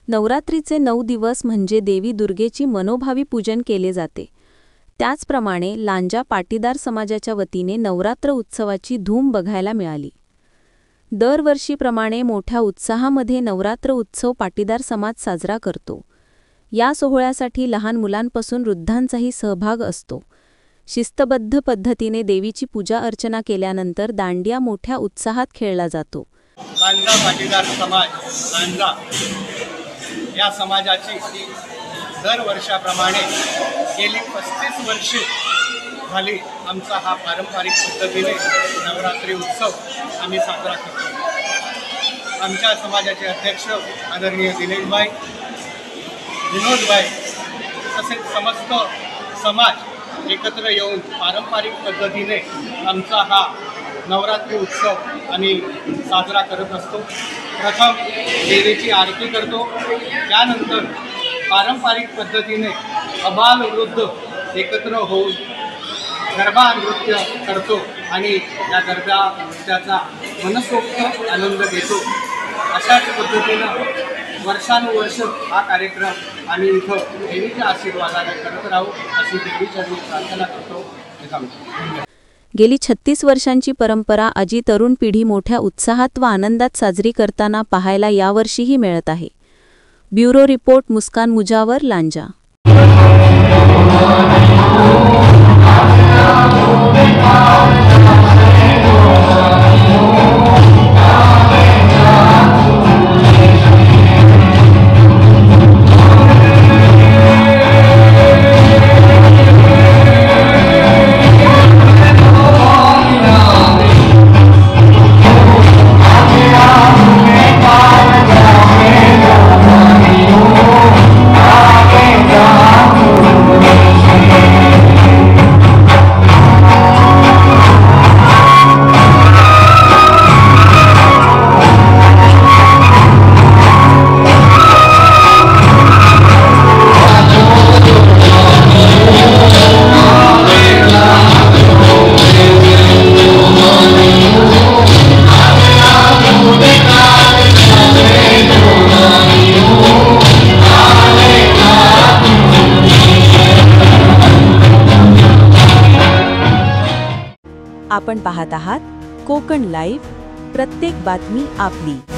नवरात्रीचे 9 दिवस म्हणजे देवी दुर्गेची मनोभावी पूजन केले जाते। त्याचप्रमाणे लांजा पाटीदार समाजाच्या वतीने नवरात्र उत्सवाची धूम बघायला मिळाली। दरवर्षीप्रमाणे मोठ्या उत्साहामध्ये नवरात्र उत्सव पाटीदार समाज साजरा करतो। या सोहळ्यासाठी लहान मुलांपासून वृद्धांचाही सहभाग असतो। शिस्तबद्ध पद्धतीने देवीची पूजा अर्चना केल्यानंतर दांडिया मोठ्या उत्साहात खेळला जातो। लांजा पाटीदार समाज लांजा या समाजाची दरवर्षाप्रमाणे गेली 35 वर्षे झाली आमचा हा पारंपरिक पद्धतीने नवरात्री उत्सव आम्ही साजरा करतो। आमच्या समाजाचे अध्यक्ष आदरणीय दिनेशभाई, विनोदभाई तसेच समस्त समाज एकत्र येऊन पारंपरिक पद्धतीने आमचा हा नवरात्री उत्सव आम्ही साजरा करत असतो। प्रथम देवीची आरती करतो, त्यानंतर पारंपरिक पद्धतीने अबाल वृद्ध एकत्र होऊन गरबा नृत्य करतो आणि या गरबा नृत्याचा मनसोक्त आनंद घेतो। अशाच पद्धतीनं वर्षानुवर्ष हा कार्यक्रम आम्ही इथं देवीच्या आशीर्वादाने करत राहू अशी देवीच्या प्रार्थना करतो। गेली 36 वर्षांची परंपरा आजी तरुण पिढी मोठ्या उत्साहात व आनंदात साजरी करताना पाहायला यावर्षीही मिळत आहे। ब्युरो रिपोर्ट, मुस्कान मुजावर, लांजा। आपण पाहत आहात कोकण लाईव्ह, प्रत्येक बातमी आपली।